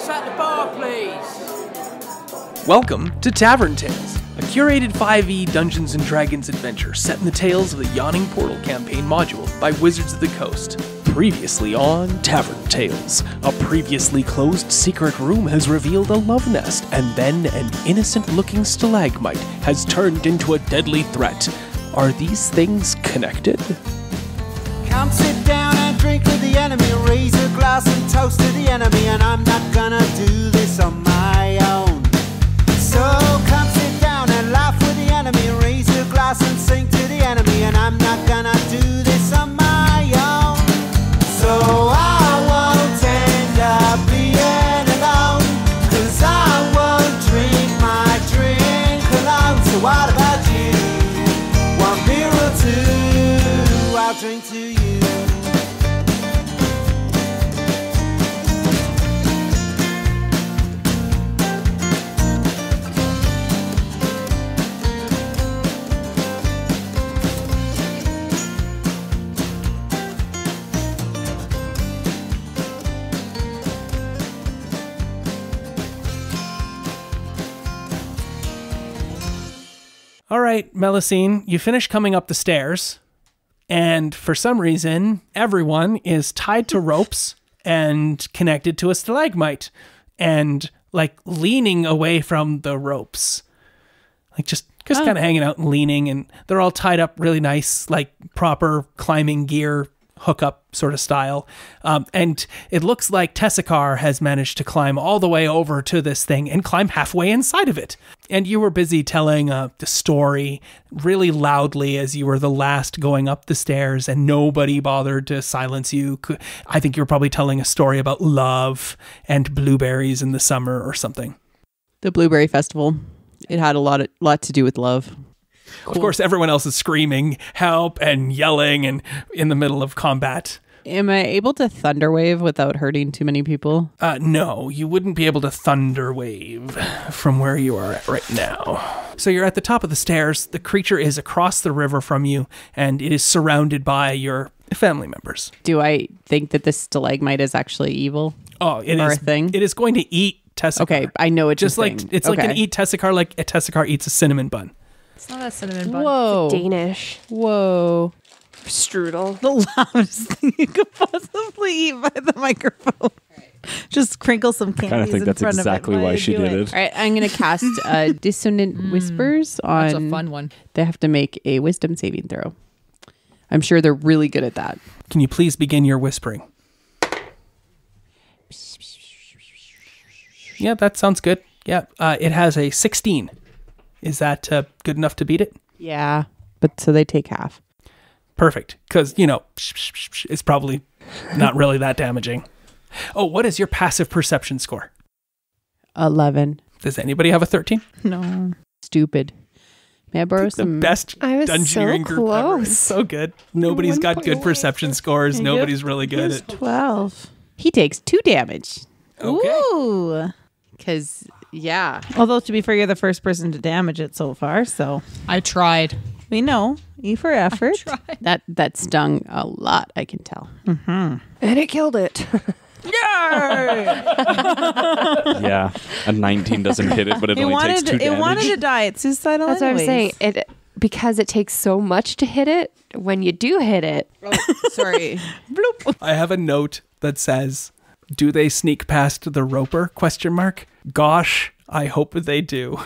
us at the bar, please. Welcome to Tavern Tales, a curated 5e Dungeons & Dragons adventure set in the tales of the Yawning Portal campaign module by Wizards of the Coast. Previously on Tavern Tales, a previously closed secret room has revealed a love nest, and then an innocent-looking stalagmite has turned into a deadly threat. Are these things connected? Come sit down and drink with the enemy, raise a glass and toast to the enemy, and I'm not gonna do this on my own. So come sit down and laugh with the enemy, raise a glass and sing to the enemy, and I'm not gonna do this on my own. So I won't end up being alone, 'cause I won't drink my drink alone. So what about you? One beer or two, I'll drink to you. All right, Melusine, you finish coming up the stairs, and for some reason, everyone is tied to ropes and connected to a stalagmite, and like leaning away from the ropes, like just kind of hanging out and leaning, and they're all tied up really nice, like proper climbing gear hookup sort of style. And it looks like Tessakar has managed to climb all the way over to this thing and climb halfway inside of it. And you were busy telling the story really loudly as you were the last going up the stairs, and nobody bothered to silence you. I think you were probably telling a story about love and blueberries in the summer or something. The Blueberry Festival. It had a lot to do with love. Cool. Of course, everyone else is screaming, help, and yelling, and in the middle of combat. Am I able to thunderwave without hurting too many people? No, you wouldn't be able to thunderwave from where you are at right now. So you're at the top of the stairs. The creature is across the river from you, and it is surrounded by your family members. Do I think that this stalagmite is actually evil? Oh, it is. A thing? It is going to eat Tessakar. Okay, I know it's just like it's like an eat Tessakar, like a Tessakar eats a cinnamon bun. It's not a cinnamon bun. Whoa. It's Danish. Whoa. Strudel. The loudest thing you could possibly eat by the microphone. Just crinkle some candies. I kind of think that's exactly why she did it. All right, I'm going to cast Dissonant Whispers on... That's a fun one. They have to make a wisdom saving throw. I'm sure they're really good at that. Can you please begin your whispering? Yeah, that sounds good. Yeah, it has a 16. Is that good enough to beat it? Yeah, but so they take half. Perfect, because, it's probably not really that damaging. Oh, what is your passive perception score? 11. Does anybody have a 13? No. Stupid. May I borrow some? The best I was dungeoneering so group ever. close. It's so good. Nobody's got good perception scores. Nobody's really good at 12. He takes 2 damage. Okay. Ooh. Because, yeah. Although, to be fair, you're the first person to damage it so far, so. I tried. We know. E for effort. That stung a lot, I can tell. And it killed it. Yeah, a 19 doesn't hit it, but it only takes 2 damage. It wanted to die. It's suicidal. That's what I'm anyways. saying. Because it takes so much to hit it, when you do hit it. Sorry. Bloop. I have a note that says, do they sneak past the roper? ? Gosh, I hope they do.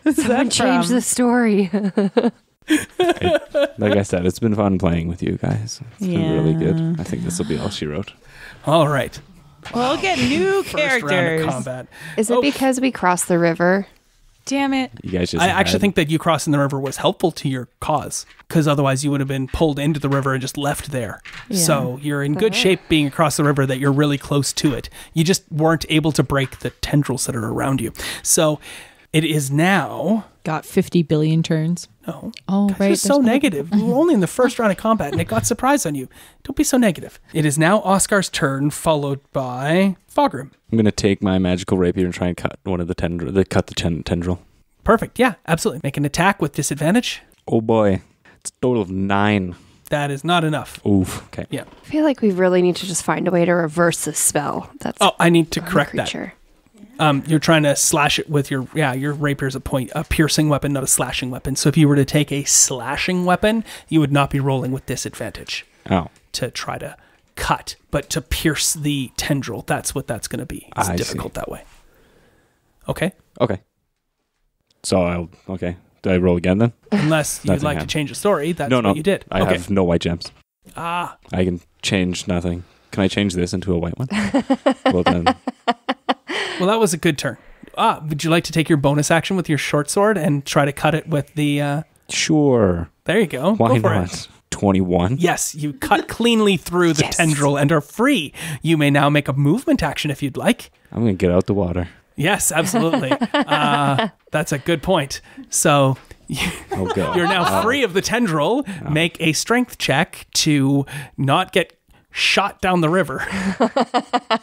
Someone change the story. Like I said, it's been fun playing with you guys. It's been really good. I think this will be all she wrote. All right. We'll get new First round of characters. combat. Is it because we crossed the river? Damn it. You guys just I actually think that you crossing the river was helpful to your cause, because otherwise you would have been pulled into the river and just left there. Yeah. So you're in good shape being across the river, that you're really close to it. You just weren't able to break the tendrils that are around you. So it is now... Got 50 billion turns. Oh, right. You're so negative. You were only in the first round of combat and it got surprised on you. Don't be so negative. It is now Oscar's turn, followed by Fogrim. I'm going to take my magical rapier and try and cut one of the tendril. Perfect. Yeah, absolutely. Make an attack with disadvantage. Oh boy. It's a total of 9. That is not enough. Oof. Okay. Yeah. I feel like we really need to just find a way to reverse this spell. That's Oh, I need to on the correct that. creature. You're trying to slash it with your rapier is a piercing weapon, not a slashing weapon. So if you were to take a slashing weapon, you would not be rolling with disadvantage Oh. to try to cut, but to pierce the tendril, that's what that's going to be. It's difficult that way. Okay. Okay. So okay. Do I roll again then? Unless you'd Nothing like to happened. change the story, that's No. what you did. I Okay. have no white gems. Ah, I can change nothing. Can I change this into a white one? Well then. well, that was a good turn. Would you like to take your bonus action with your short sword and try to cut it with the... Sure. There you go. Why Go for not? it. 21. Yes, you cut cleanly through the tendril and are free. You may now make a movement action if you'd like. I'm going to get out the water. Yes, absolutely. That's a good point. So Oh, God. you're now free of the tendril. Make a strength check to not get shot down the river.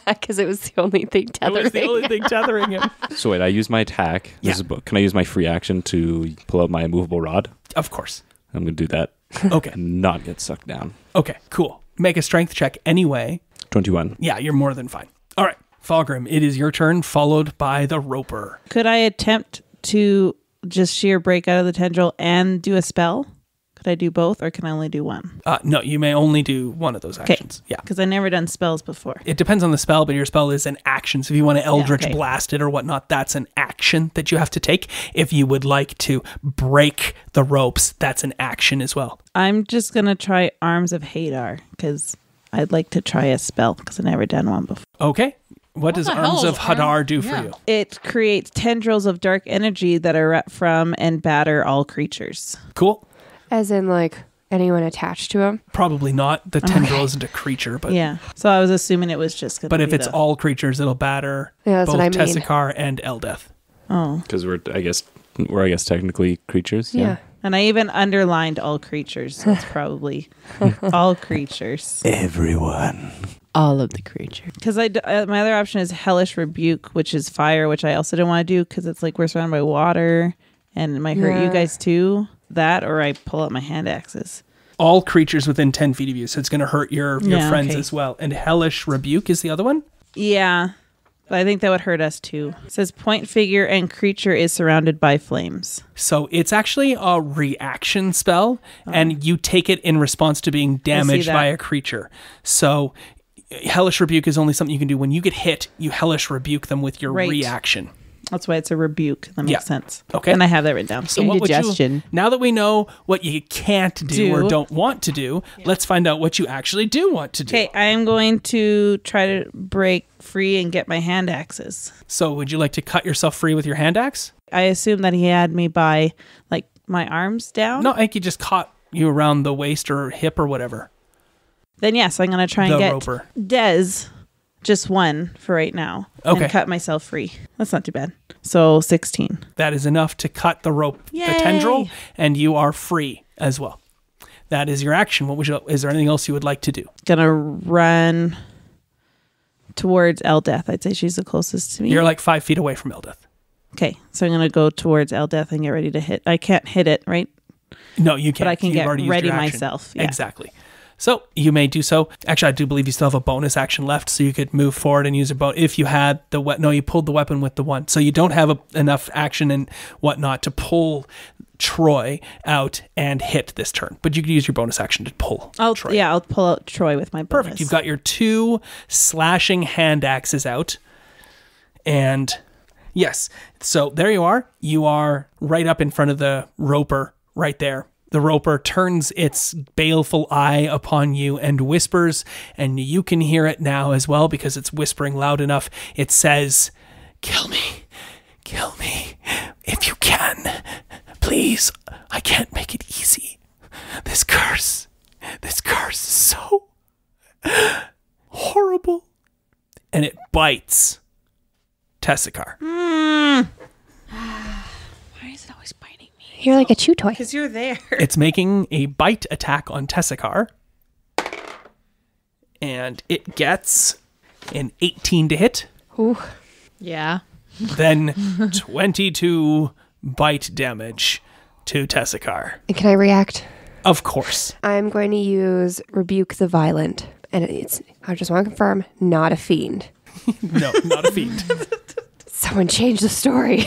Because it was the only thing That tethering. was the only thing tethering him. So wait, I use my attack. Yeah. Can I use my free action to pull out my immovable rod? Of course. I'm going to do that. Okay. And not get sucked down. Okay, cool. Make a strength check anyway. 21. Yeah, you're more than fine. All right, Falgrim, it is your turn, followed by the Roper. Could I attempt to just sheer break out of the tendril and do a spell? Could I do both, or can I only do one? No, you may only do one of those actions. Yeah. Because I've never done spells before. It depends on the spell, but your spell is an action. So if you want to Eldritch okay. Blast it or whatnot, that's an action that you have to take. If you would like to break the ropes, that's an action as well. I'm just going to try Arms of Hadar, because I'd like to try a spell, because I've never done one before. Okay. What does the Arms hell of is Hadar do for you? It creates tendrils of dark energy that erupt from and batter all creatures. Cool. As in, like, anyone attached to him? Probably not. The tendril isn't a creature, but Yeah. So I was assuming it was just going to but be if it's all creatures, it'll batter Yeah, that's both what I mean. Tessakar and Eldeth. Oh. Because we're I guess technically creatures. Yeah. And I even underlined all creatures. So it's probably all creatures. Everyone. All of the creatures. Because my other option is Hellish Rebuke, which is fire, which I also didn't want to do because it's like we're surrounded by water and it might hurt you Yeah. guys too. That, or I pull out my hand axes. All creatures within 10 feet of you, so it's going to hurt your friends okay. as well. And Hellish Rebuke is the other one? Yeah. But I think that would hurt us too. It says point figure and creature is surrounded by flames. So it's actually a reaction spell, and you take it in response to being damaged that. by a creature. So Hellish Rebuke is only something you can do. When you get hit, you Hellish Rebuke them with your Right. reaction. That's why it's a rebuke. That makes Yeah. sense. Okay. And I have that written down. So what would you, Indigestion. now that we know what you can't do or Do. don't want to do, let's find out what you actually do want to do. Okay, I am going to try to break free and get my hand axes. So would you like to cut yourself free with your hand axe? I assume that he had me by like my arms down. No, I think he just caught you around the waist or hip or whatever. Then yes, I'm going to try and The get roper. Des just one for right now. Okay. And cut myself free. That's not too bad. So 16. That is enough to cut the rope, the Yay! tendril, and you are free as well. That is your action. Is there anything else you would like to do? Gonna run towards Eldeth. I'd say she's the closest to me. You're like 5 feet away from Eldeth. Okay, so I'm gonna go towards Eldeth and get ready to hit. I can't hit it, right? No, you can't. But I can You've get already used ready your action. myself. Yeah. Exactly. So you may do so. Actually, I do believe you still have a bonus action left, so you could move forward and use a bow if you had the No, you pulled the weapon with the one, so you don't have enough action and whatnot to pull Troy out and hit this turn. But you could use your bonus action to pull Troy. Yeah, I'll pull out Troy with my bonus. Perfect. You've got your 2 slashing hand axes out. And yes, so there you are. You are right up in front of the roper right there. The roper turns its baleful eye upon you and whispers, and you can hear it now as well because it's whispering loud enough. It says, kill me, if you can. Please, I can't make it easy. This curse is so horrible. And it bites Tessakar. Why is it always biting me? You're like a chew toy. Because you're there. It's making a bite attack on Tessakar. And it gets an 18 to hit. Ooh. Yeah. Then 22 bite damage to Tessakar. Can I react? Of course. I'm going to use Rebuke the Violent. And I just want to confirm, not a fiend. No, not a fiend. Someone change the story.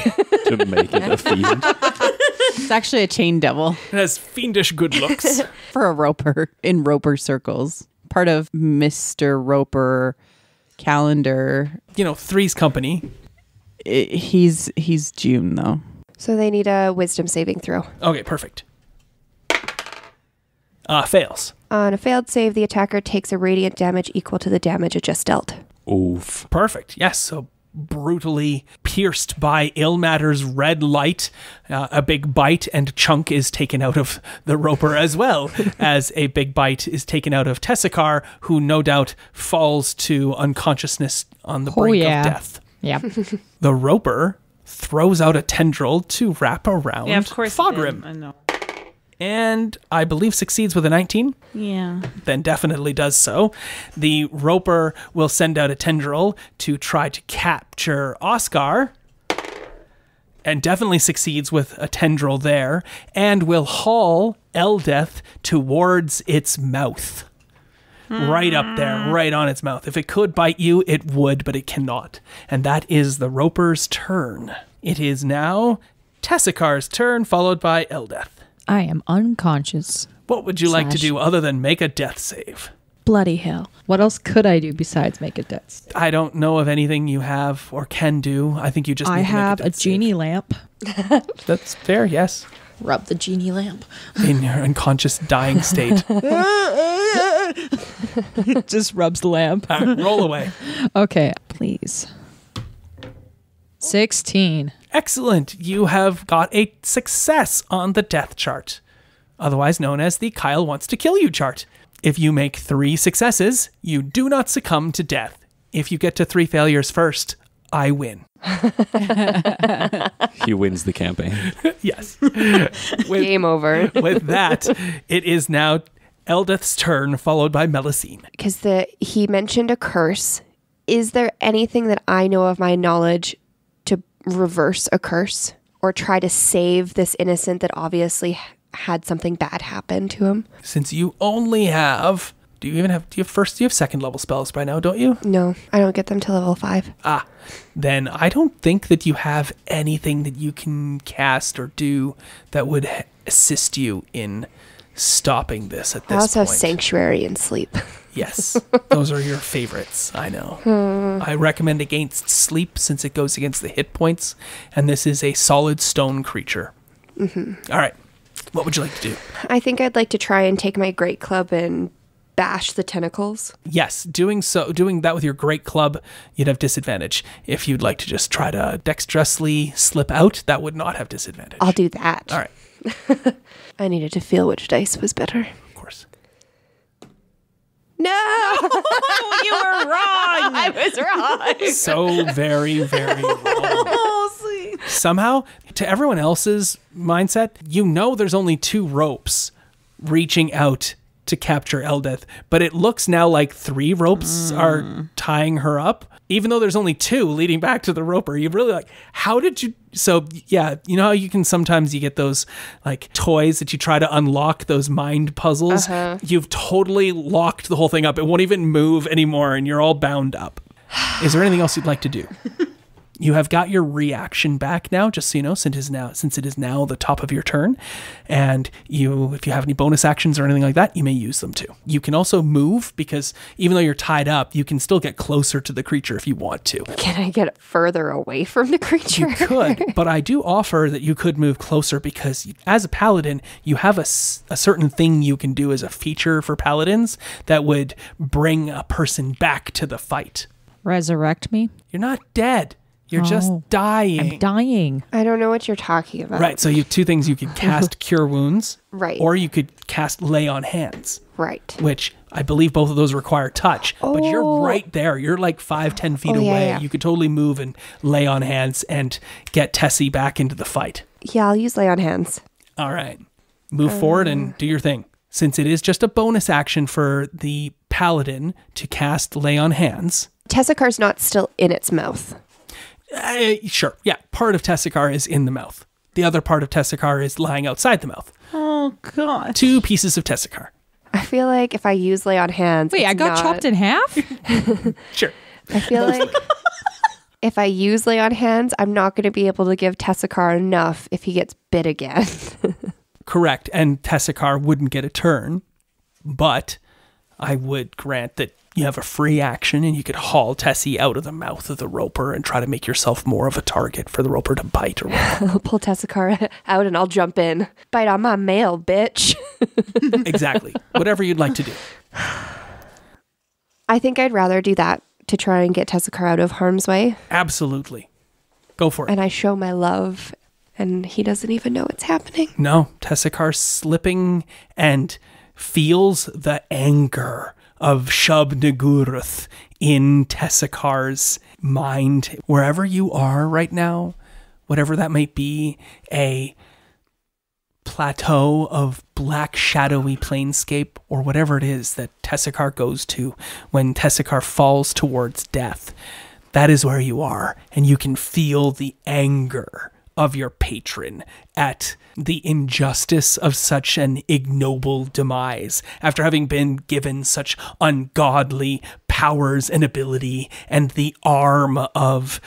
To make it a fiend. It's actually a chain devil. It has fiendish good looks. For a roper in roper circles. Part of Mr. Roper calendar. Three's company. He's June, though. So they need a wisdom saving throw. Okay, perfect. Fails. On a failed save, the attacker takes a radiant damage equal to the damage it just dealt. Oof. Perfect. Yes, so brutally pierced by Ilmater's red light, a big bite and chunk is taken out of the roper, as well as a big bite is taken out of Tessakar, who no doubt falls to unconsciousness on the brink of death. Yeah. The roper throws out a tendril to wrap around Fogrim. I know. And I believe succeeds with a 19. Yeah. Then definitely does so. The roper will send out a tendril to try to capture Oscar, and definitely succeeds with a tendril there, and will haul Eldeth towards its mouth. Right up there, right on its mouth. If it could bite you, it would, but it cannot. And that is the roper's turn. It is now Tessakar's turn, followed by Eldeth. I am unconscious. What would you like to do other than make a death save? Bloody hell. What else could I do besides make a death save? I don't know of anything you have or can do. I think you just need to make have a a death genie save. lamp. That's fair, yes. Rub the genie lamp. In your unconscious dying state. Just rubs the lamp. All right, roll away. Okay, please. 16. Excellent. You have got a success on the death chart, otherwise known as the Kyle wants to kill you chart. If you make 3 successes, you do not succumb to death. If you get to 3 failures first, I win. He wins the campaign. Yes. Game over. With that, it is now Eldeth's turn, followed by Melusine. Because he mentioned a curse. Is there anything that I know of my knowledge to reverse a curse or try to save this innocent that obviously had something bad happen to him? Since you only have, do you have second level spells by now, don't you? No, I don't get them till level 5. Then I don't think that you have anything that you can cast or do that would assist you in stopping this at this point. I also have Sanctuary and Sleep. Yes, those are your favorites, I know. I recommend against Sleep since it goes against the hit points, and this is a solid stone creature. Mm-hmm. All right, what would you like to do? I think I'd like to try and take my great club and bash the tentacles. Yes, doing that with your great club, you'd have disadvantage. If you'd like to just try to dexterously slip out, that would not have disadvantage. I'll do that. All right. I needed to feel which dice was better. Of course. No! You were wrong. I was wrong. So very, very wrong. Somehow, to everyone else's mindset, there's only 2 ropes reaching out to capture Eldeth, but it looks now like 3 ropes are tying her up, even though there's only 2 leading back to the roper. You're really like, how did you? So yeah, you know how you can sometimes you get those like toys that you try to unlock, those mind puzzles. You've totally locked the whole thing up. It won't even move anymore, and you're all bound up. Is there anything else you'd like to do? You have got your reaction back now, just so you know, since it is now the top of your turn. And if you have any bonus actions or anything like that, you may use them too. You can also move, because even though you're tied up, you can still get closer to the creature if you want to. Can I get further away from the creature? You could, but I do offer that you could move closer, because as a paladin, you have a certain thing you can do as a feature for paladins that would bring a person back to the fight. Resurrect me? You're not dead. You're just dying. I'm dying. I don't know what you're talking about. Right, so you have 2 things. You could cast Cure Wounds. Right. Or you could cast Lay on Hands. Right. Which I believe both of those require touch. But you're right there. You're like 5-10 feet away. Yeah. You could totally move and Lay on Hands and get Tessie back into the fight. Yeah, I'll use Lay on Hands. All right. Move forward and do your thing. Since it is just a bonus action for the paladin to cast Lay on Hands. Tessakar's not still in its mouth. Sure. Yeah. Part of Tessakar is in the mouth. The other part of Tessakar is lying outside the mouth. Oh, God. 2 pieces of Tessakar. I feel like if I use lay on hands. Wait, it's I got not- chopped in half? Sure. I feel like if I use lay on hands, I'm not going to be able to give Tessakar enough if he gets bit again. Correct. And Tessakar wouldn't get a turn, but I would grant that you have a free action and you could haul Tessie out of the mouth of the roper and try to make yourself more of a target for the roper to bite or whatever. I'll pull Tessakar out and I'll jump in. Bite on my mail, bitch. Exactly. Whatever you'd like to do. I think I'd rather do that to try and get Tessakar out of harm's way. Absolutely. Go for it. And I show my love and he doesn't even know it's happening. No, Tessakar's slipping and feels the anger of Shub Nagurath in Tessakar's mind. Wherever you are right now, whatever that might be, a plateau of black shadowy planescape or whatever it is that Tessakar goes to when Tessakar falls towards death, that is where you are, and you can feel the anger of your patron at the injustice of such an ignoble demise after having been given such ungodly powers and ability, and the arm of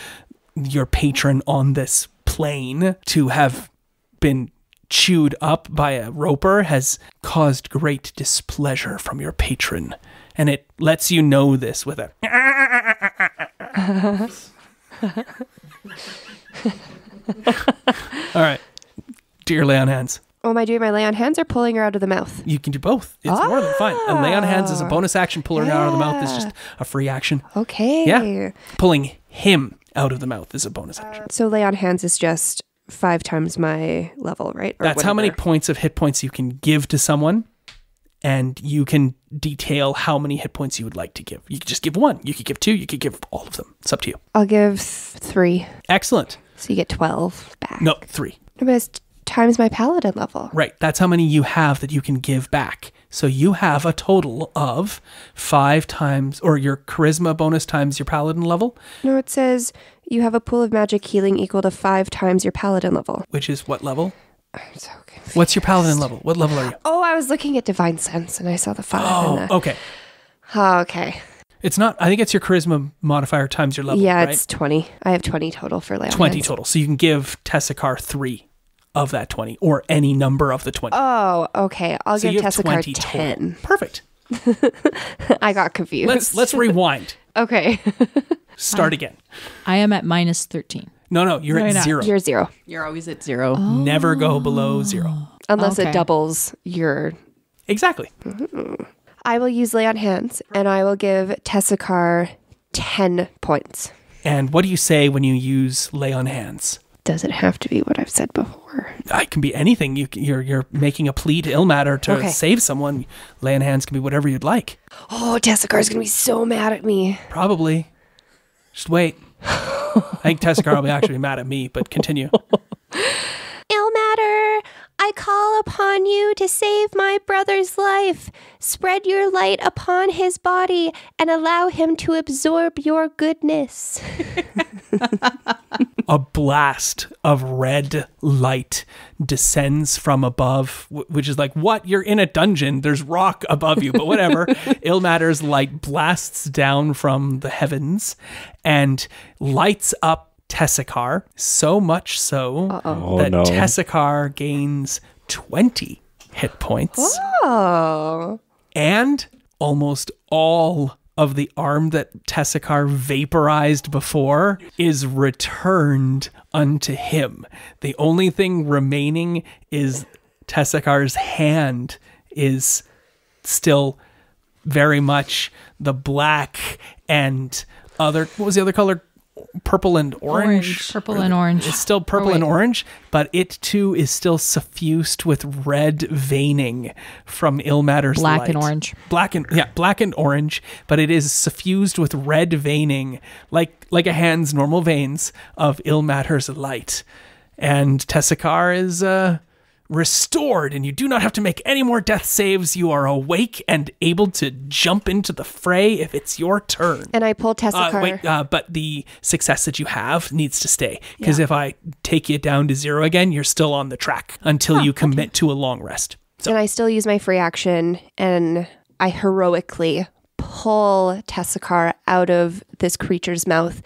your patron on this plane to have been chewed up by a roper has caused great displeasure from your patron, and it lets you know this with a all right. Do your lay on hands. Oh, am I doing my lay on hands or pulling her out of the mouth? You can do both. It's more than fine. A lay on hands is a bonus action. Pull her out of the mouth is just a free action. Okay. Yeah. Pulling him out of the mouth is a bonus action. So lay on hands is just 5 times my level, right? Or That's how many whatever. points of hit points you can give to someone, and you can detail how many hit points you would like to give. You could just give 1. You could give 2. You could give all of them. It's up to you. I'll give 3. Excellent. So you get 12 back. No, 3. But it's times my paladin level. Right. That's how many you have that you can give back. So you have a total of 5 times, or your charisma bonus times your paladin level. No, it says you have a pool of magic healing equal to 5 times your paladin level. Which is what level? I'm so confused. What's your paladin level? What level are you? Oh, I was looking at Divine Sense and I saw the 5. and Oh, okay. Okay. It's not, I think it's your charisma modifier times your level, Yeah, right? it's 20. I have 20 total for lay on 20 hands. total. So you can give Tessakar 3 of that 20, or any number of the 20. Oh, okay. I'll So give you have Tessakar 20 10. total. Perfect. I got confused. Let's rewind. Okay. Start again. I am at minus 13. No, you're No, at you're not. 0. You're 0. You're always at 0. Never go below 0. Unless Okay. it doubles your... Exactly. I will use lay on hands and I will give Tessakar 10 points. And what do you say when you use lay on hands? Does it have to be what I've said before? It can be anything. You're making a plea to Ilmater to Okay. save someone. Lay on hands can be whatever you'd like. Oh, Tessakar's going to be so mad at me. Probably. Just wait. I think Tessakar will be actually mad at me, but continue. Ilmater, I call upon you to save my brother's life. Spread your light upon his body and allow him to absorb your goodness. A blast of red light descends from above, which is like, what? You're in a dungeon. There's rock above you, but whatever. Ilmater's light blasts down from the heavens and lights up Tessakar, so much so Oh, that no. Tessakar gains 20 hit points. Oh. And almost all of the arm that Tessakar vaporized before is returned unto him. The only thing remaining is Tessakar's hand is still very much the black and other, what was the other color? Purple and orange. Purple and orange. It's still purple and orange, but it too is still suffused with red veining from Ilmater's Black light. and orange. Black and orange, but it is suffused with red veining, like a hand's normal veins of Ilmater's light. And Tessakar is restored, and you do not have to make any more death saves. You are awake and able to jump into the fray if it's your turn. And I pull Tessakar. But the success that you have needs to stay. Because if I take you down to 0 again, you're still on the track until you commit to a long rest. And I still use my free action, and I heroically pull Tessakar out of this creature's mouth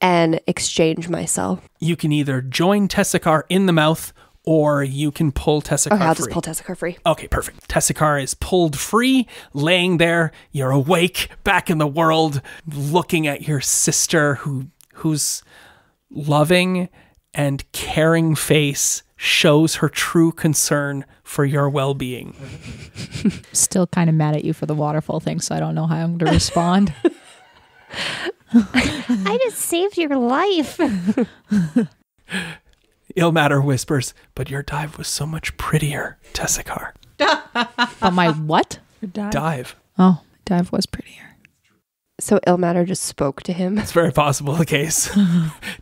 and exchange myself. You can either join Tessakar in the mouth, or you can pull Tessakar Okay, I'll free. just pull Tessakar free. Okay, perfect. Tessakar is pulled free, laying there. You're awake, back in the world, looking at your sister whose loving and caring face shows her true concern for your well-being. Still kind of mad at you for the waterfall thing, so I don't know how I'm going to respond. I just saved your life. Ilmatter whispers, but your dive was so much prettier, Tessakar. But my what? Dive. Oh, dive was prettier. So Ilmatter just spoke to him. It's very possible the case.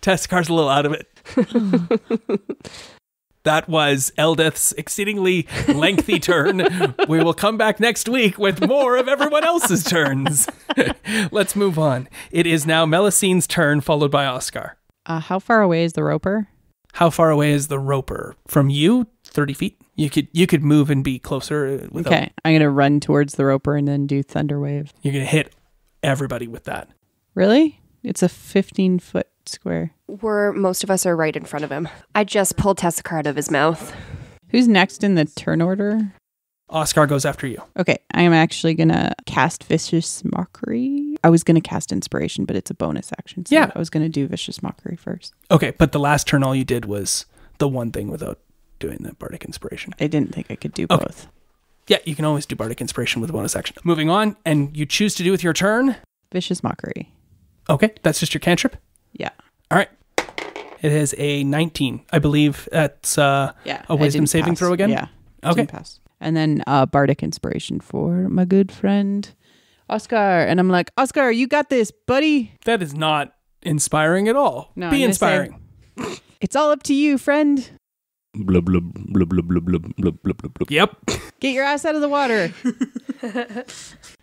Tessakar's a little out of it. That was Eldeth's exceedingly lengthy turn. We will come back next week with more of everyone else's turns. Let's move on. It is now Melicine's turn, followed by Oscar. How far away is the roper? How far away is the roper? From you? 30 feet. You could move and be closer. Okay, I'm going to run towards the roper and then do Thunder Wave. You're going to hit everybody with that. Really? It's a 15-foot square. Most of us are right in front of him. I just pulled Tessakar out of his mouth. Who's next in the turn order? Oscar goes after you. Okay, I am actually going to cast Vicious Mockery. I was going to cast Inspiration, but it's a bonus action. So Yeah. I was going to do Vicious Mockery first. Okay, but the last turn all you did was the one thing without doing the Bardic Inspiration. I didn't think I could do Okay. both. Yeah, you can always do Bardic Inspiration with a bonus action. Moving on, and you choose to do with your turn. Vicious Mockery. Okay, that's just your cantrip. Yeah. All right. It is a 19. I believe that's a wisdom saving throw again? Yeah. Okay. Didn't pass. And then Bardic Inspiration for my good friend Oscar. And I'm like, Oscar, you got this, buddy. That is not inspiring at all. No, Be I'm gonna inspiring. It's all up to you, friend. Blub, blub, blub, blub, blub, blub, blub, blub, blub, blub. Yep. Get your ass out of the water.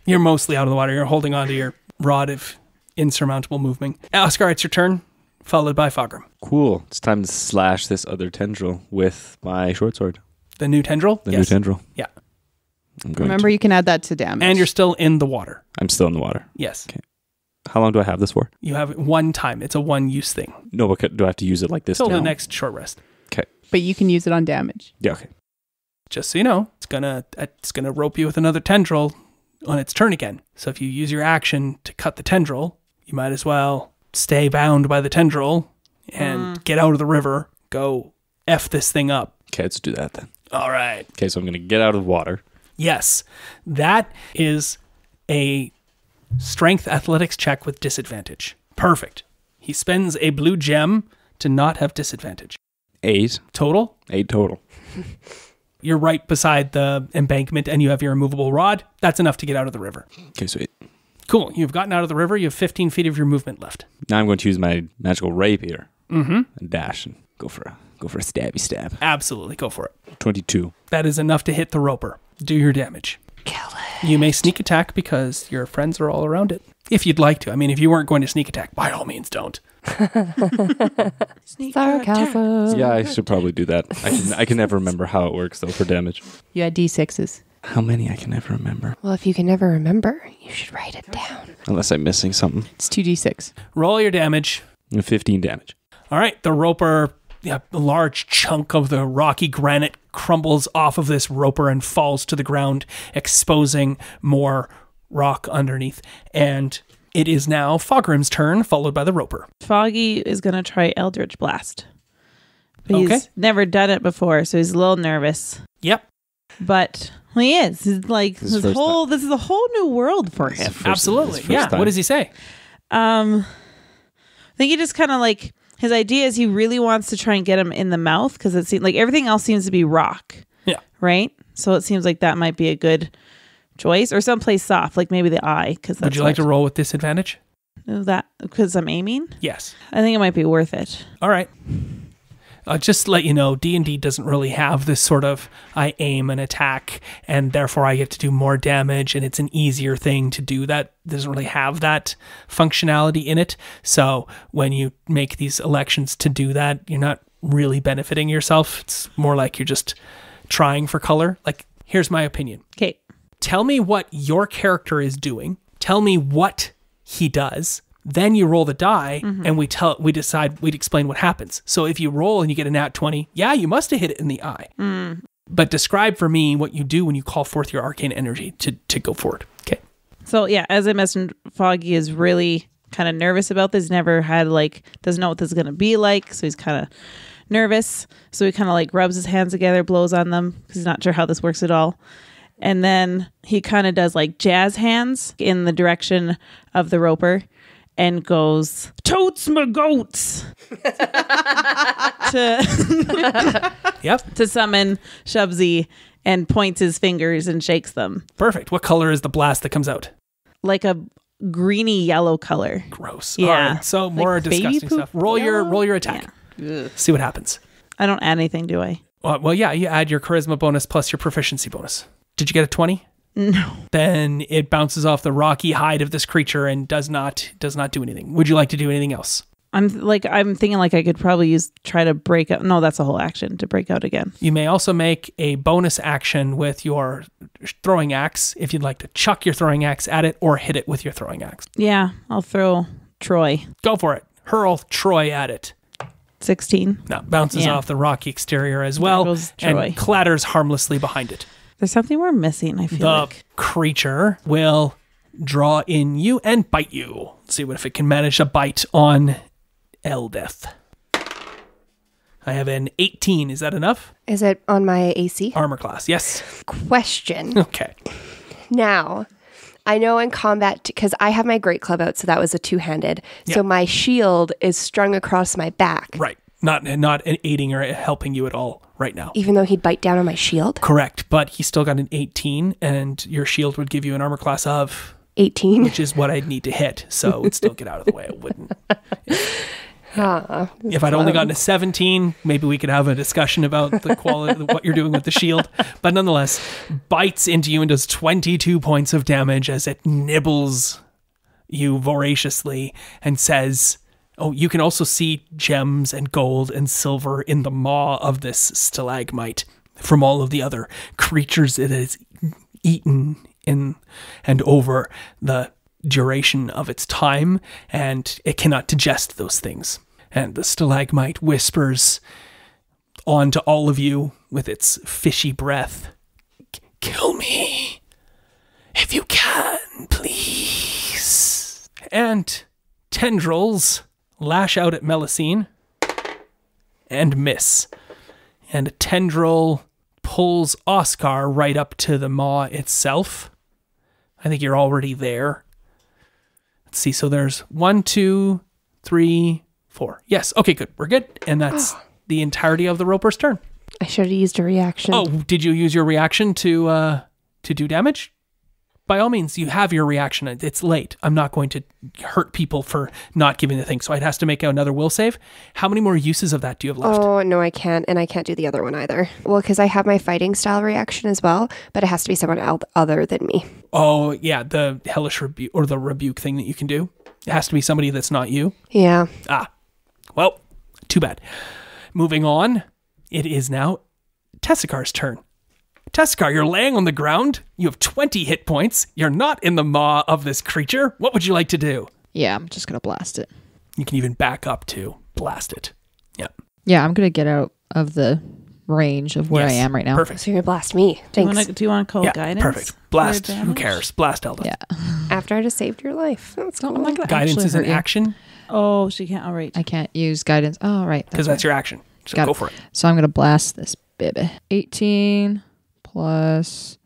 You're mostly out of the water. You're holding onto your rod of insurmountable movement. Oscar, it's your turn, followed by Fogram. Cool. It's time to slash this other tendril with my short sword. The new tendril? The new tendril. Yeah. I'm going Remember, you can add that to damage. And you're still in the water. I'm still in the water. Yes. Okay. How long do I have this for? You have it one time. It's a one-use thing. No, but do I have to use it like this? Till now? the next short rest. Okay. But you can use it on damage. Yeah, okay. Just so you know, it's gonna rope you with another tendril on its turn again. So if you use your action to cut the tendril, you might as well stay bound by the tendril and get out of the river. Go F this thing up. Okay, let's do that then. All right. Okay, so I'm going to get out of the water. Yes. That is a strength athletics check with disadvantage. Perfect. He spends a blue gem to not have disadvantage. 8. Total? 8 total. You're right beside the embankment and you have your immovable rod. That's enough to get out of the river. Okay, sweet. Cool. You've gotten out of the river. You have 15 feet of your movement left. Now I'm going to use my magical rapier Mm-hmm. and dash and go for a stabby stab. Absolutely. Go for it. 22. That is enough to hit the roper. Do your damage. Kill it. You may sneak attack because your friends are all around it. If you'd like to. I mean, if you weren't going to sneak attack, by all means don't. Sarcasm. Yeah, I should probably do that. I can never remember how it works though for damage. You had D6s. How many I can never remember. Well, if you can never remember, you should write it down. Unless I'm missing something. It's 2D6. Roll your damage. 15 damage. All right. The roper, a large chunk of the rocky granite crumbles off of this roper and falls to the ground, exposing more rock underneath. And it is now Fogrim's turn, followed by the roper. Foggy is going to try Eldritch Blast. But Okay. he's never done it before, so he's a little nervous. Yep. But he is. He's like, This is this first is a whole new world for him. Absolutely. Yeah. What does he say? I think he just kind of like, his idea is he really wants to try and get him in the mouth because it seems like everything else seems to be rock. Yeah. Right? So it seems like that might be a good choice, or someplace soft, like maybe the eye. Would you like to roll with disadvantage? that because I'm aiming? Yes. I think it might be worth it. All right. Just to let you know, D&D doesn't really have this sort of I aim and attack and therefore I get to do more damage and it's an easier thing to do that. It doesn't really have that functionality in it. So when you make these elections to do that, you're not really benefiting yourself. It's more like you're just trying for color. Like Here's my opinion. Okay. Tell me what your character is doing. Tell me what he does. Then you roll the die, and we'd explain what happens. So if you roll and you get a nat 20, yeah, you must have hit it in the eye. But describe for me what you do when you call forth your arcane energy to go forward. Okay. So yeah, as I mentioned, Foggy is really kind of nervous about this. Never had doesn't know what this is going to be like. So he's kind of nervous. So he kind of rubs his hands together, blows on them because he's not sure how this works at all. And then he kind of does jazz hands in the direction of the roper and goes, "Totes my goats!" to summon Shubsy and points his fingers and shakes them. Perfect. What color is the blast that comes out? Like a greeny yellow color. Gross. Yeah. All right. So more disgusting stuff. Roll your attack. Yeah. See what happens. I don't add anything, do I? Well, yeah, you add your charisma bonus plus your proficiency bonus. Did you get a 20? No. Then it bounces off the rocky hide of this creature and does not do anything. Would you like to do anything else? I'm thinking I could probably try to break out. No, that's a whole action to break out again. You may also make a bonus action with your throwing axe if you'd like to chuck your throwing axe at it or hit it with your throwing axe. Yeah, I'll throw Troy. Go for it. Hurl Troy at it. 16. No, bounces off the rocky exterior as well and clatters harmlessly behind it. There's something we're missing, I feel like. The creature will draw in you and bite you. Let's see if it can manage a bite on Eldeth. I have an 18. Is that enough? Is it on my AC? Armor class, yes. Question. Okay. Now, I know in combat, because I have my great club out, so that was a two-handed. Yeah. So my shield is strung across my back. Right. Not aiding or helping you at all right now. Even though he'd bite down on my shield? Correct. But he still got an 18, and your shield would give you an armor class of 18, which is what I'd need to hit. So it would still get out of the way. It wouldn't. If I'd only gotten a 17, maybe we could have a discussion about the quality of what you're doing with the shield. But nonetheless, bites into you and does 22 points of damage as it nibbles you voraciously and says, "Oh, you can also see gems and gold and silver in the maw of this stalagmite from all of the other creatures it has eaten in and over the duration of its time, and it cannot digest those things." And the stalagmite whispers onto all of you with its fishy breath, "Kill me if you can, please." And tendrils lash out at Melusine and miss. And a tendril pulls Oscar right up to the maw itself. I think you're already there. Let's see. So there's 1, 2, 3, 4. Yes. Okay, good. We're good. And that's the entirety of the Roper's turn. I should have used a reaction. Oh, did you use your reaction to do damage? By all means, you have your reaction. It's late. I'm not going to hurt people for not giving the thing. So it has to make another will save. How many more uses of that do you have left? Oh, no, I can't. And I can't do the other one either. Well, because I have my fighting style reaction as well, but it has to be someone other than me. Oh, yeah. The hellish rebuke or the rebuke thing that you can do. It has to be somebody that's not you. Yeah. Well, too bad. Moving on. It is now Tessicar's turn. Tessicar, you're laying on the ground. You have 20 hit points. You're not in the maw of this creature. What would you like to do? Yeah, I'm just going to blast it. You can even back up to blast it. Yeah. Yeah, I'm going to get out of the range of where I am right now. Perfect. So you're going to blast me. Thanks. Do you want to call guidance? Perfect. Blast. Who cares? Blast Elda. Yeah. After I just saved your life. That's cool. Guidance is an action. Oh, she can't. All right. I can't use guidance. Oh, right. Because that's your action. So go for it. So I'm going to blast this baby. 18 plus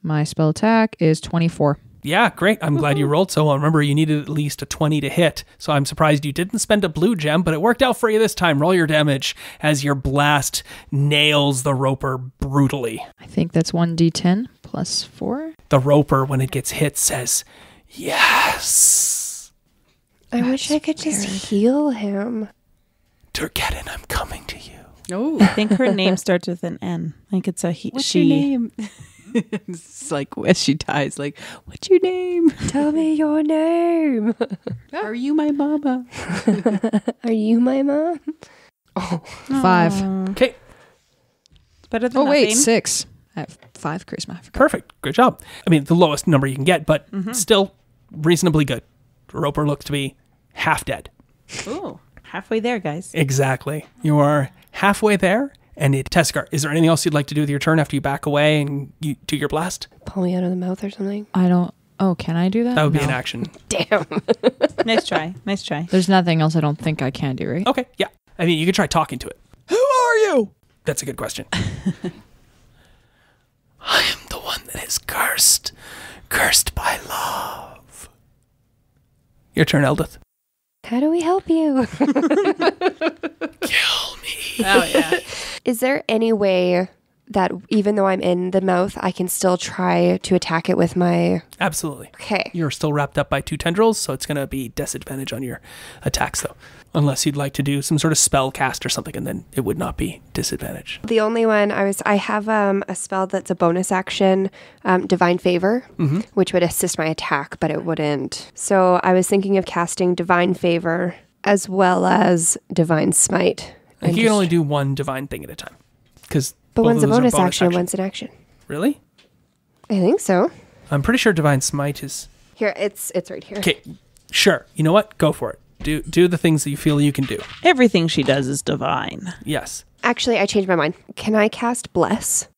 my spell attack is 24. Yeah, great. I'm glad you rolled so well. Remember, you needed at least a 20 to hit. So I'm surprised you didn't spend a blue gem, but it worked out for you this time. Roll your damage as your blast nails the Roper brutally. I think that's 1d10 plus 4. The Roper, when it gets hit, says, "Yes." I wish I could just heal him. Durgeddon, I'm coming to you. Oh, I think her name starts with an N. I think it's a he. What's she. your name? It's like as she dies, like, what's your name? Tell me your name. Are you my mama? Are you my mom? Oh. 5. Okay. It's better than Oh, nothing. wait, 6. I have 5 charisma. I forgot. Perfect. Good job. I mean, the lowest number you can get, but still reasonably good. Roper looks to be half dead. Ooh, halfway there, guys. Exactly. You are halfway there. And Teskar, is there anything else you'd like to do with your turn after you back away and you do your blast? Pull me out of the mouth or something. I don't. Oh, can I do that? That would be No. an action. Damn. Nice try. Nice try. There's nothing else I don't think I can do, right? Okay, yeah. I mean, you could try talking to it. Who are you? That's a good question. I am the one that is cursed. Cursed by love. Your turn, Eldith. How do we help you? Kill me. Oh, yeah. Is there any way that even though I'm in the mouth, I can still try to attack it with my... Absolutely. Okay. You're still wrapped up by 2 tendrils, so it's going to be disadvantage on your attacks, though. Unless you'd like to do some sort of spell cast or something, and then it would not be disadvantage. The only one I have a spell that's a bonus action, Divine Favor, which would assist my attack, but it wouldn't. So I was thinking of casting Divine Favor as well as Divine Smite. I think you can only do one divine thing at a time. But one's a bonus action and one's an action. Really? I think so. I'm pretty sure Divine Smite is... Here, it's right here. Okay, sure. You know what? Go for it. Do the things that you feel you can do. Everything she does is divine. Yes. Actually, I changed my mind. Can I cast Bless?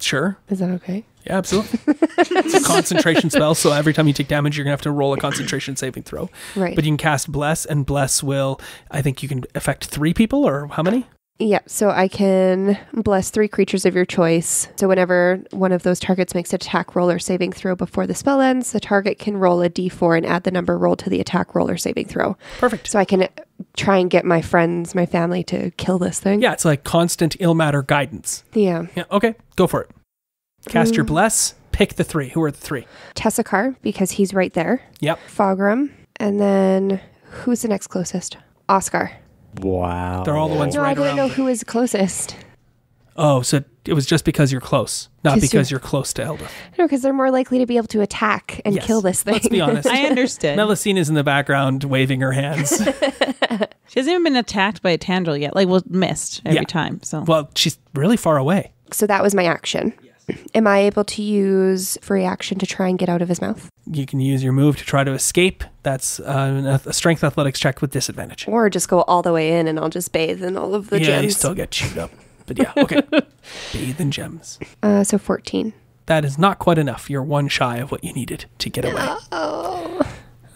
Sure. Is that okay? Yeah, absolutely. It's a concentration spell, so every time you take damage, you're going to have to roll a concentration saving throw. Right. But you can cast Bless, and Bless will... I think you can affect 3 people, or how many? Yeah, so I can bless 3 creatures of your choice. So whenever one of those targets makes an attack roll or saving throw before the spell ends, the target can roll a d4 and add the number rolled to the attack roll or saving throw. Perfect. So I can try and get my friends, my family to kill this thing. Yeah, it's like constant ill matter guidance. Yeah. Yeah, okay, go for it. Cast your Bless, pick the 3. Who are the 3? Tessakar, because he's right there. Yep. Fogram. And then who's the next closest? Oscar. Wow. They're all the ones No, right I didn't around. know who is closest. Oh, so it was just because you're close, not 'Cause because you're close to Eldith. No, because they're more likely to be able to attack and Yes. kill this thing. Let's be honest. I understood. Melusine is in the background waving her hands. She hasn't even been attacked by a tendril yet. Like, well, missed every Yeah. time. So Well, she's really far away. So that was my action. Am I able to use free action to try and get out of his mouth? You can use your move to try to escape. That's a strength athletics check with disadvantage. Or just go all the way in and I'll just bathe in all of the Yeah, gems. you still get chewed up. But yeah, okay. Bathe in gems. So 14. That is not quite enough. You're 1 shy of what you needed to get away. Oh.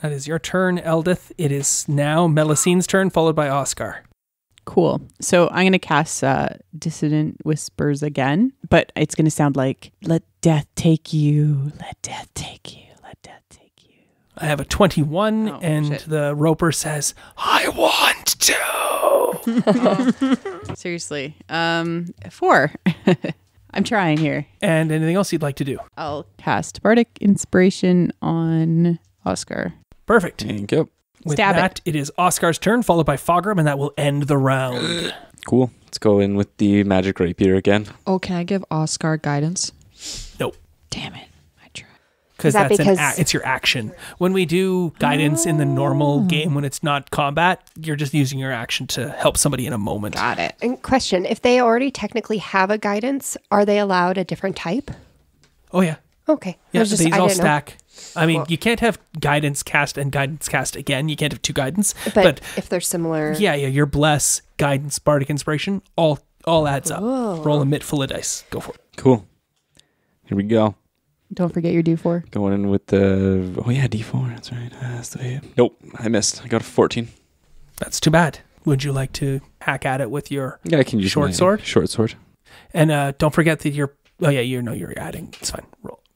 That is your turn, Eldith. It is now Melusine's turn, followed by Oscar. Cool. So I'm going to cast Dissident Whispers again, but it's going to sound like, let death take you, let death take you, let death take you. I have a 21, and shit. the roper says, I want to. Seriously. 4. I'm trying here. And anything else you'd like to do? I'll cast Bardic Inspiration on Oscar. Perfect. Thank you. With Stab that, it is Oscar's turn, followed by Fogram, and that will end the round. Cool. Let's go in with the magic rapier again. Oh, can I give Oscar guidance? Nope. Damn it. I tried. Because Is that that's because- it's your action. When we do guidance in the normal game, when it's not combat, you're just using your action to help somebody in a moment. Got it. And question, if they already technically have a guidance, are they allowed a different type? Oh, yeah. Okay. I Yeah, was just- these I all didn't know. stack. I mean, Cool. you can't have guidance cast and guidance cast again. You can't have 2 guidance. But if they're similar. yeah, your bless, guidance, bardic inspiration, all adds up. Roll a mitt full of dice. Go for it. Cool. Here we go. Don't forget your D4. Going in with the... Oh, yeah, D4. That's right. That's the way. Nope. I missed. I got a 14. That's too bad. Would you like to hack at it with your... Yeah, I can use Short my sword? Short sword. And don't forget that you're... Oh, yeah, you're adding. It's fine.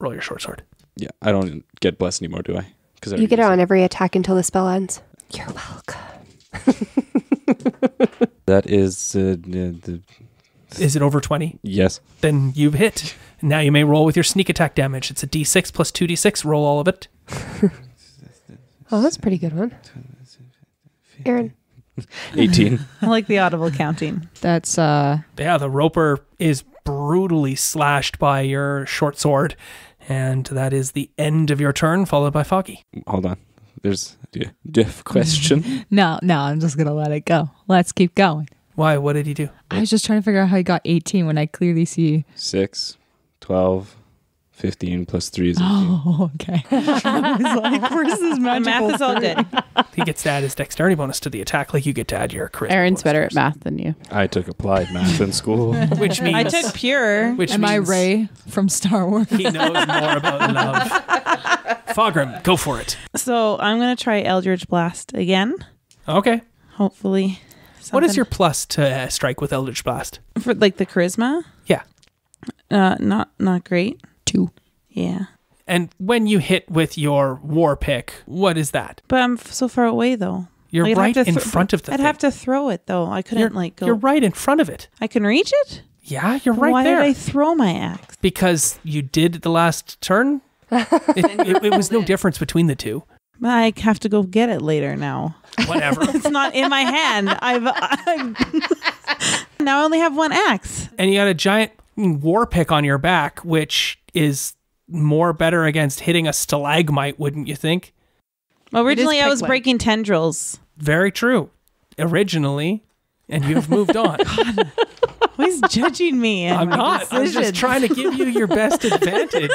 Roll your short sword. Yeah, I don't get blessed anymore, do I? Because You get it on every attack until the spell ends. You're welcome. That is the... Is it over 20? Yes. Then you've hit. Now you may roll with your sneak attack damage. It's a d6 plus 2d6. Roll all of it. Oh, that's a pretty good one. Aaron. 18. I like the audible counting. That's Yeah, the roper is brutally slashed by your short sword. And that is the end of your turn, followed by Foggy. Hold on. There's a diff question. no, I'm just gonna let it go. Let's keep going. Why? What did he do? I was just trying to figure out how he got 18 when I clearly see 6, 12, 15 plus 3 is 18. Oh, okay. I was like, where's this My magical math is all fruit? good. He gets to add his dexterity bonus to the attack, like you get to add your charisma. Aaron's bonus better first. at math than you. I took applied math in school. Which means I took pure. Which Am I means Ray from Star Wars? he knows more about love. Fogrim, go for it. So I'm going to try Eldritch Blast again. Okay. Hopefully. What is something- your plus to strike with Eldritch Blast? For like the charisma? Yeah. Not great. 2. Yeah. And when you hit with your war pick, what is that? But I'm so far away though. You're Like, I'd right have to in front of the I'd thing. have to throw it though. I couldn't You're, go. you're right in front of it. I can reach it? Yeah, you're Then right why there. did I throw my axe? Because you did the last turn. It was no difference between the two. I have to go get it later now. Whatever. It's not in my hand. I've now I only have one axe. And you got a giant war pick on your back, which is more better against hitting a stalagmite, wouldn't you think? Well, originally I was prickly. breaking tendrils. Very true. Originally, and you've moved on. Who's judging me? and I'm my not. I'm just decisions? trying to give you your best advantage.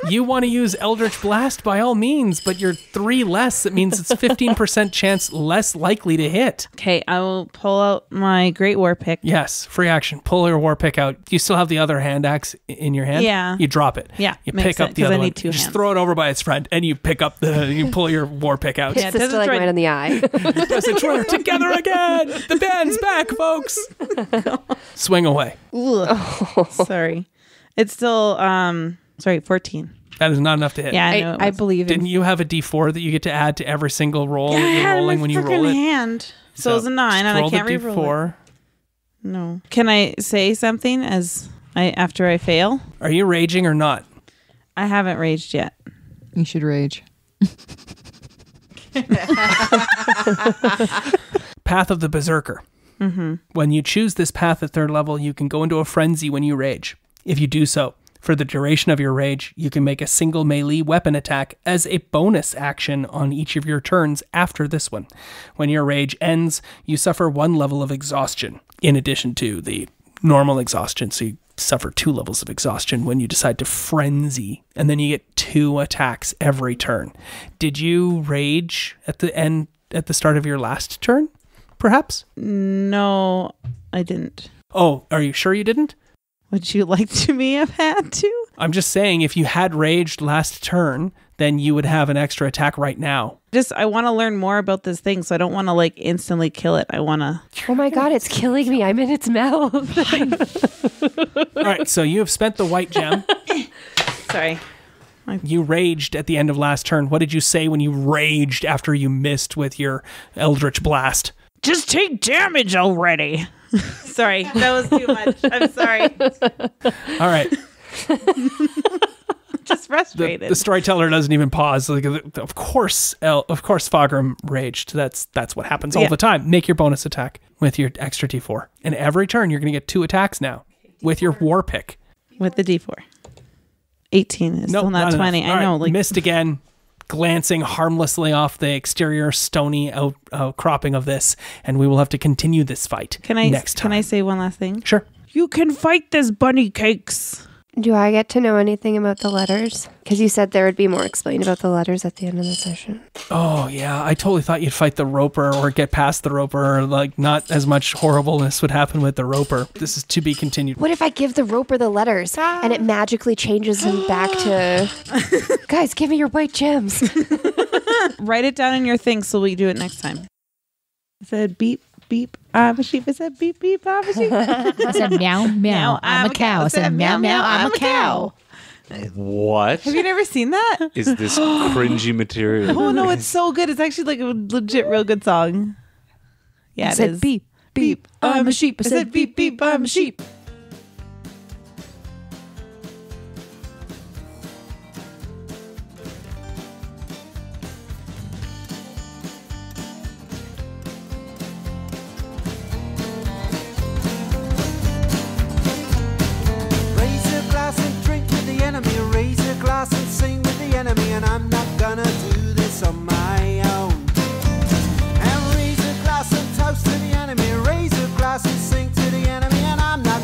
You want to use Eldritch Blast by all means, but you're 3 less. It means it's 15% chance less likely to hit. Okay, I will pull out my great war pick. Yes, free action. Pull your war pick out. Do you still have the other hand axe in your hand? Yeah. You drop it. Yeah, You makes pick up sense, the 'cause other I one. need 2 You just hands. throw it over by its friend, and you pull your war pick out. Yeah, It's the doesn't try- stalagmite in the eye. Doesn't we're together again. The band's back, folks. Swing away. Sorry. It's still 14. That is not enough to hit. Yeah, I know. I believe Didn't in you have a D4 that you get to add to every single roll Yeah, I that had you're it in rolling my when you roll frickin' it? hand. So it was a 9, and I roll the can't re-roll it. D4. No. Can I say something after I fail? Are you raging or not? I haven't raged yet. you should rage. Path of the Berserker. Mm-hmm. When you choose this path at 3rd level, you can go into a frenzy when you rage. If you do so, for the duration of your rage, you can make a single melee weapon attack as a bonus action on each of your turns after this one. When your rage ends, you suffer 1 level of exhaustion, in addition to the normal exhaustion, so you suffer 2 levels of exhaustion when you decide to frenzy, and then you get 2 attacks every turn. Did you rage at the start of your last turn, perhaps? No, I didn't. Oh, are you sure you didn't? Would you like to me have had to? I'm just saying, if you had raged last turn, then you would have an extra attack right now. I want to learn more about this thing, so I don't want to instantly kill it. I want to. Oh my god, it's killing me. I'm in its mouth. All right, so you have spent the white gem. Sorry. You raged at the end of last turn. What did you say when you raged after you missed with your Eldritch Blast? Just take damage already. Sorry, that was too much. I'm sorry. All right. Just frustrated. The storyteller doesn't even pause. Like, of course, Fogrim raged. That's what happens all Yeah. the time. Make your bonus attack with your extra D4. And every turn, you're going to get 2 attacks now with your war pick. With the D4. 18 is still not 20. enough. I know. All right, missed again, glancing harmlessly off the exterior stony outcropping of this, and we will have to continue this fight next time. Can I say one last thing? Sure. You can fight this bunny cakes. Do I get to know anything about the letters? Because you said there would be more explained about the letters at the end of the session. Oh, yeah. I totally thought you'd fight the Roper or get past the Roper, or not as much horribleness would happen with the Roper. This is to be continued. What if I give the Roper the letters and it magically changes him back to... Guys, give me your white gems. Write it down in your thing so we do it next time. I said beep, beep, I'm a sheep. I said beep, beep, I'm a sheep. I said meow, meow, I'm a cow. I said meow, meow, I'm a cow. What Have you never seen that? is this cringy material? Oh, no, it's so good. It's actually a legit, real good song. Yeah, I it said is. beep, beep, I'm a sheep. I said beep, beep, I'm a sheep. Raise a glass and drink with the enemy. Raise a glass and sing with the enemy. And I'm not gonna do this on my own. And raise a glass and toast to the enemy. Raise a glass and sing to the enemy. And I'm not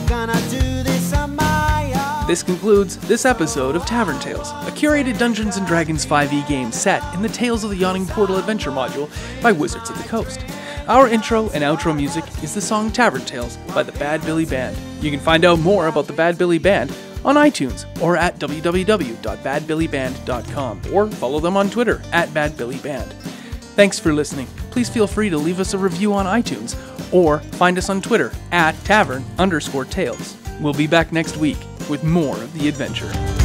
This concludes this episode of Tavern Tales, a curated Dungeons & Dragons 5e game set in the Tales of the Yawning Portal adventure module by Wizards of the Coast. Our intro and outro music is the song Tavern Tales by the Bad Billy Band. You can find out more about the Bad Billy Band on iTunes or at www.badbillyband.com or follow them on Twitter at badbillyband. Thanks for listening. Please feel free to leave us a review on iTunes or find us on Twitter at tavern_tales. We'll be back next week with more of the adventure.